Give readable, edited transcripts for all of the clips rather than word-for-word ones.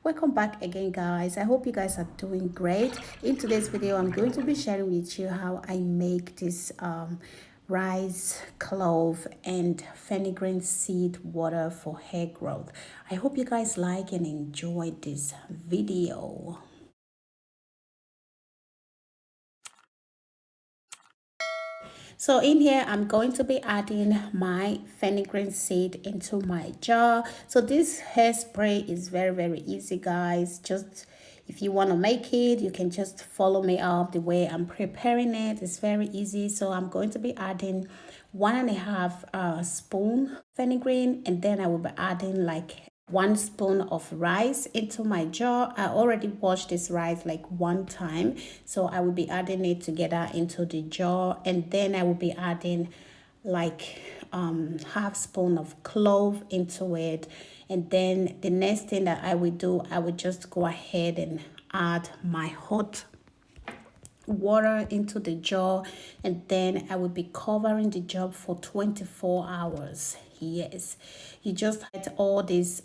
Welcome back again, guys. I hope you guys are doing great. In today's video, I'm going to be sharing with you how I make this rice, clove and fenugreek seed water for hair growth. I hope you guys like and enjoy this video. So in here, I'm going to be adding my fenugreek seed into my jar. So this hairspray is very easy, guys. Just if you want to make it, you can just follow me up the way I'm preparing it. It's very easy. So I'm going to be adding 1.5 spoon fenugreek, and then I will be adding like 1 spoon of rice into my jar. I already washed this rice like 1 time, so I will be adding it together into the jar, and then I will be adding like half spoon of clove into it. And then the next thing that I will do, I will just go ahead and add my hot water into the jar, and then I will be covering the jar for 24 hours. Yes, you just let all these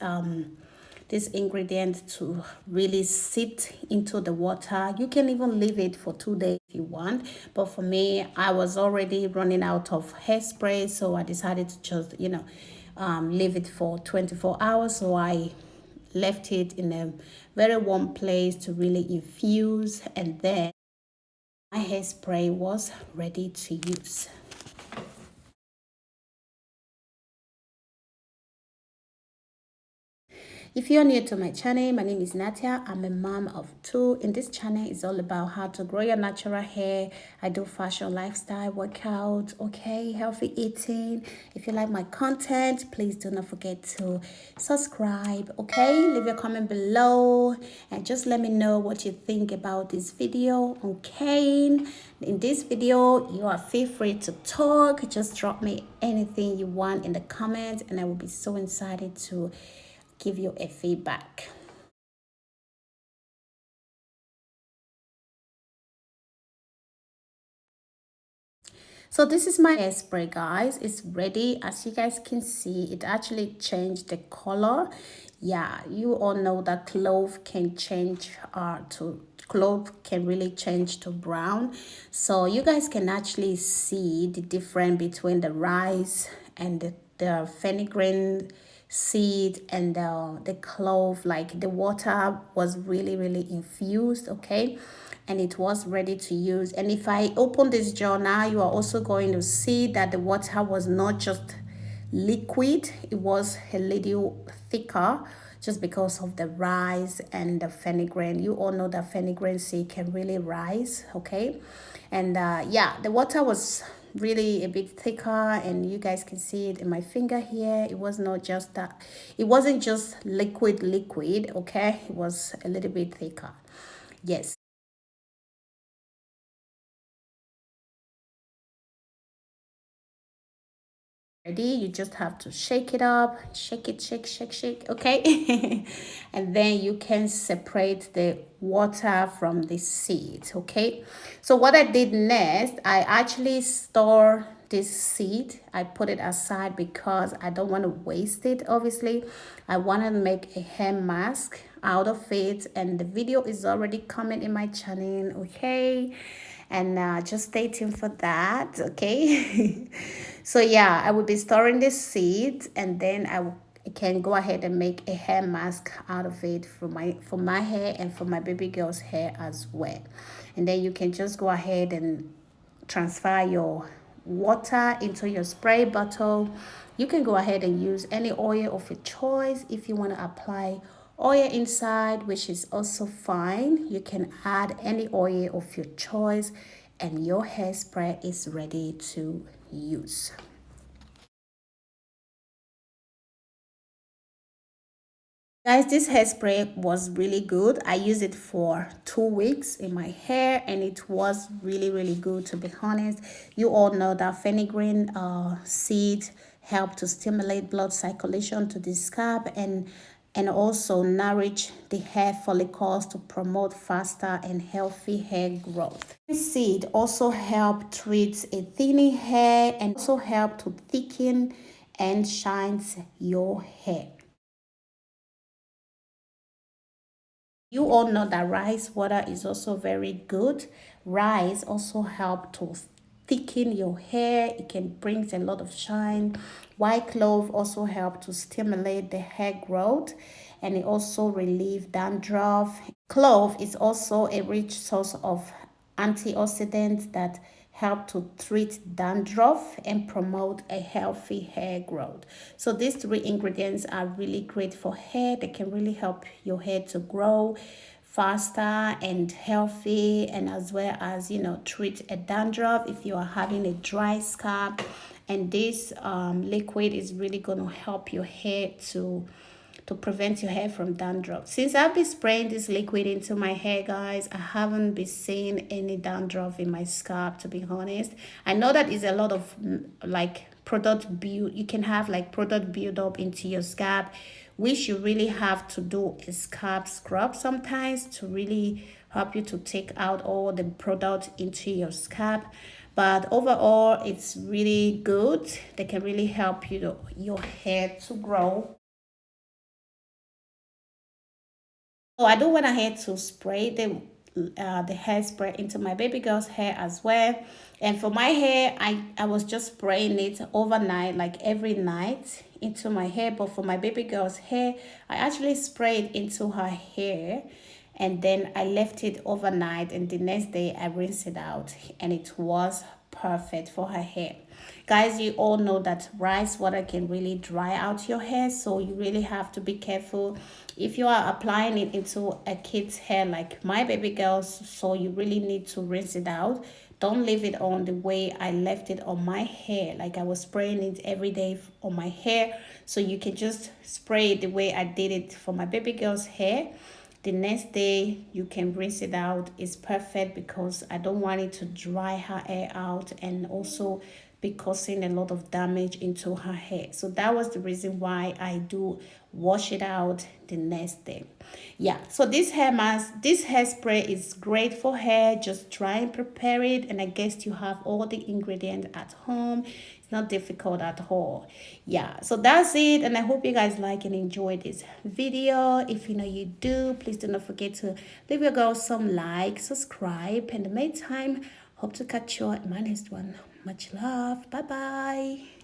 ingredients to really sit into the water. You can even leave it for 2 days if you want, but for me, I was already running out of hairspray, so I decided to just leave it for 24 hours. So I left it in a very warm place to really infuse, and then my hairspray was ready to use. If you're new to my channel, my name is Natia. I'm a mom of 2. In this channel is all about how to grow your natural hair. I do fashion, lifestyle, workout, okay, healthy eating. If you like my content, please do not forget to subscribe, okay? Leave your comment below and just let me know what you think about this video, okay? In this video, you are feel free to talk. Just drop me anything you want in the comments, and I will be so excited to give you a feedback. So this is my hairspray, guys. It's ready. As you guys can see, it actually changed the color. Yeah, you all know that clove can change clove can really change to brown. So you guys can actually see the difference between the rice and the fenugreek seed and the clove. Like the water was really infused, okay, and it was ready to use. And if I open this jar now, you are also going to see that the water was not just liquid, it was a little thicker, just because of the rice and the fenugreek. You all know that fenugreek seed can really rise, okay? And yeah, the water was really a bit thicker, and you guys can see it in my finger here. It was not just that, it wasn't just liquid, okay? It was a little bit thicker. Yes. Ready, you just have to shake it up, shake it, shake, okay? And then you can separate the water from the seed, okay? So what I did next, I actually store this seed. I put it aside because I don't want to waste it. Obviously, I want to make a hair mask out of it, and the video is already coming in my channel, okay? And just stay tuned for that, okay? So yeah, I will be storing this seed, and then I can go ahead and make a hair mask out of it for my hair and for my baby girl's hair as well. And then you can just go ahead and transfer your water into your spray bottle. You can go ahead and use any oil of your choice. If you want to apply oil inside, which is also fine, you can add any oil of your choice, and your hairspray is ready to use. Guys, this hairspray was really good. I used it for 2 weeks in my hair, and it was really good, to be honest. You all know that fenugreek seeds help to stimulate blood circulation to the scalp, and also nourish the hair follicles to promote faster and healthy hair growth. This seed also help treat a thinning hair, and also help to thicken and shines your hair. You all know that rice water is also very good. Rice also help to thicken your hair. It can bring a lot of shine. White clove also help to stimulate the hair growth, and it also relieve dandruff. Clove is also a rich source of antioxidants that help to treat dandruff and promote a healthy hair growth. So these three ingredients are really great for hair. They can really help your hair to grow faster and healthy, and as well as treat a dandruff if you are having a dry scalp. And this liquid is really going to help your hair to prevent your hair from dandruff. Since I've been spraying this liquid into my hair, guys, I haven't been seeing any dandruff in my scalp, to be honest. I know that is a lot of like product build. You can have like product build up into your scalp, which you really have to do a scalp scrub sometimes to really help you to take out all the product into your scalp. But overall, it's really good. They can really help your hair to grow. So I do went ahead to spray the hairspray into my baby girl's hair as well. And for my hair, I was just spraying it overnight, like every night into my hair. But for my baby girl's hair, I actually sprayed into her hair, and then I left it overnight, and the next day I rinsed it out, and it was perfect for her hair. Guys, you all know that rice water can really dry out your hair, so you really have to be careful if you are applying it into a kid's hair like my baby girl's. So you really need to rinse it out. Don't leave it on the way I left it on my hair. Like I was spraying it every day on my hair, so you can just spray it the way I did it for my baby girl's hair. The next day you can rinse it out. It's perfect because I don't want it to dry her hair out and also be causing a lot of damage into her hair. So that was the reason why I do wash it out the next day. Yeah, so this hair mask, this hairspray is great for hair. Just try and prepare it, and I guess you have all the ingredients at home. It's not difficult at all. Yeah, so that's it, and I hope you guys like and enjoy this video. If you know you do, please do not forget to leave your girl some like, subscribe. In the meantime, hope to catch you in my next one. Much love. Bye bye.